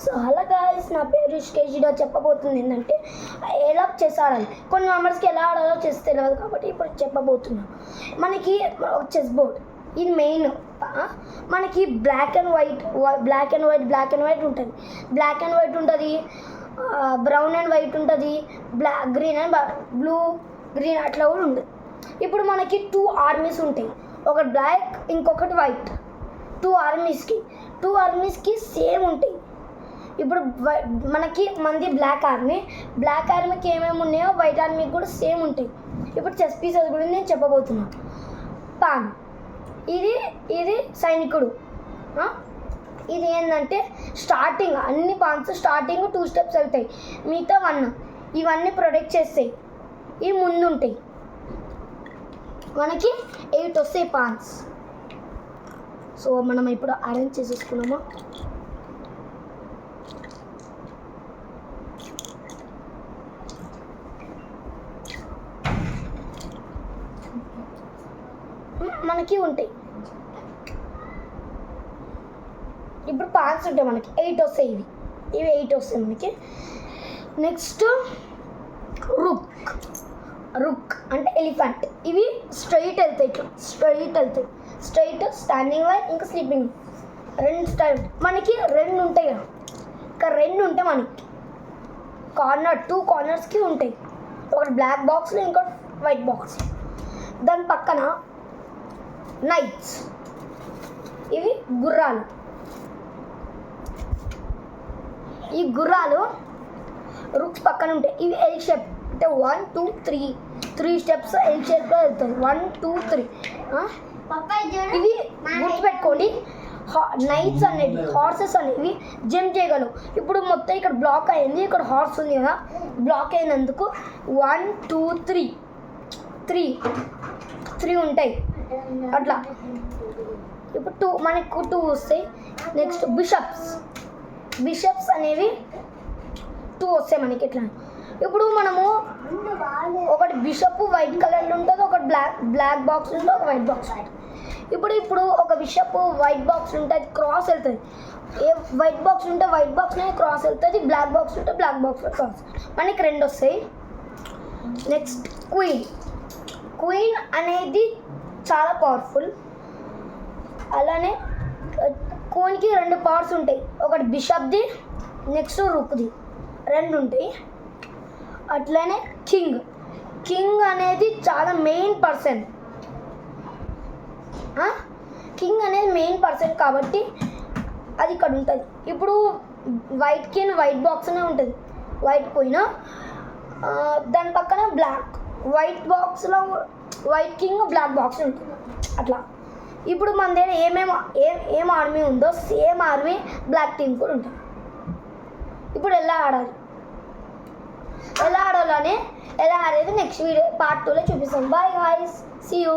So అలా guys, నా పేరు రిషికేష్. చెప్పబోతుంది ఏంటంటే ఎలా చెస్ ఆడాలి. కొన్ని మెంబర్స్కి ఎలా ఆడాలో చెస్ తెలియదు కాబట్టి ఇప్పుడు చెప్పబోతున్నాను. మనకి చెస్ బోర్డ్ ఇది మెయిన్. మనకి బ్లాక్ అండ్ వైట్ ఉంటుంది. బ్లాక్ అండ్ వైట్ ఉంటుంది, బ్రౌన్ అండ్ వైట్ ఉంటుంది, గ్రీన్ అండ్ బ్లూ గ్రీన్ అట్లా కూడా ఉంటుంది. ఇప్పుడు మనకి 2 ఆర్మీస్ ఉంటాయి, ఒకటి బ్లాక్ ఇంకొకటి వైట్. 2 ఆర్మీస్కి సేమ్ ఉంటాయి. ఇప్పుడు మనకి బ్లాక్ ఆర్మీకి ఏమేమి ఉన్నాయో వైట్ ఆర్మీకి కూడా సేమ్ ఉంటాయి. ఇప్పుడు చెస్ పీసెస్ గురించి నేను చెప్పబోతున్నాను. పాన్ ఇది సైనికుడు. ఇది ఏంటంటే స్టార్టింగ్ అన్ని పాన్స్ స్టార్టింగ్ 2 స్టెప్స్ వెళ్తాయి, మిగతా 1 ఇవన్నీ ప్రొటెక్ట్ చేస్తాయి. ఇవి ముందు ఉంటాయి. మనకి 8 వస్తాయి పాన్స్. సో మనం ఇప్పుడు అరేంజ్ చేసేసుకున్నాము. మనకి ఉంటాయి ఇప్పుడు పాన్స్ ఉంటాయి. మనకి 8 వస్తాయి. ఇవి 8 వస్తాయి మనకి. నెక్స్ట్ రుక్ అంటే ఎలిఫెంట్. ఇవి స్ట్రైట్ వెళ్తాయి, ఇట్లా స్ట్రైట్ స్టాండింగ్ లైన్ ఇంకా స్లీపింగ్ 2 స్టైల్. మనకి 2 ఉంటాయి కదా, ఇంకా 2 ఉంటాయి మనకి. 2 కార్నర్స్కి ఉంటాయి, ఒకటి బ్లాక్ బాక్స్లో ఇంకోటి వైట్ బాక్స్. దాని పక్కన నైట్స్, ఇవి గుర్రాలు. ఈ గుర్రాలు రుక్స్ పక్కన ఉంటాయి. ఇవి ఎల్ షేప్ అంటే 1 2 3 స్టెప్స్ ఎల్ షేప్లో వెళ్తాయి. 1 2 3. ఇవి గుర్తుపెట్టుకోండి. నైట్స్ అనేవి హార్సెస్ అనేవి జంప్ చేయగలవు. ఇప్పుడు మొత్తం ఇక్కడ బ్లాక్ అయింది, ఇక్కడ హార్స్ ఉంది కదా, బ్లాక్ అయినందుకు 1 2 3 ఉంటాయి అట్లా. ఇప్పుడు మనకు 2 వస్తాయి. నెక్స్ట్ బిషప్స్ అనేవి 2 వస్తాయి మనకి ఇట్లా. ఇప్పుడు మనము ఒకటి బిషప్ వైట్ కలర్లో ఉంటుంది, ఒకటి బ్లాక్ బాక్స్ ఉంటుంది, ఒక వైట్ బాక్స్ ఉంటుంది. ఇప్పుడు ఒక బిషప్ వైట్ బాక్స్ ఉంటుంది, క్రాస్ వెళ్తుంది. ఏ వైట్ బాక్స్ ఉంటే వైట్ బాక్స్లో క్రాస్ వెళ్తుంది, బ్లాక్ బాక్స్ ఉంటే బ్లాక్ బాక్స్లో క్రాస్. మనకి 2 వస్తాయి. నెక్స్ట్ క్వీన్ అనేది చాలా పవర్ఫుల్. అలానే క్వీన్కి 2 పార్ట్స్ ఉంటాయి, ఒకటి బిషప్ది నెక్స్ట్ రుక్ది 2 ఉంటాయి. అట్లనే కింగ్ అనేది చాలా మెయిన్ పర్సన్. కింగ్ అనేది మెయిన్ పర్సన్ కాబట్టి అది ఇక్కడ ఉంటుంది. ఇప్పుడు వైట్కి వైట్ బాక్స్నే ఉంటుంది, వైట్ పోయినా దాని పక్కన వైట్ బాక్స్లో వైట్ కింగ్ బ్లాక్ బాక్స్ ఉంటుంది అట్లా. ఇప్పుడు మన దగ్గర ఏం ఆర్మీ ఉందో సేమ్ ఆర్మీ బ్లాక్ టీమ్ కూడా ఉంటుంది. ఇప్పుడు ఎలా ఆడాలని ఎలా ఆడేది నెక్స్ట్ వీడియో పార్ట్ 2లో చూపిస్తాం. Bye guys, see you.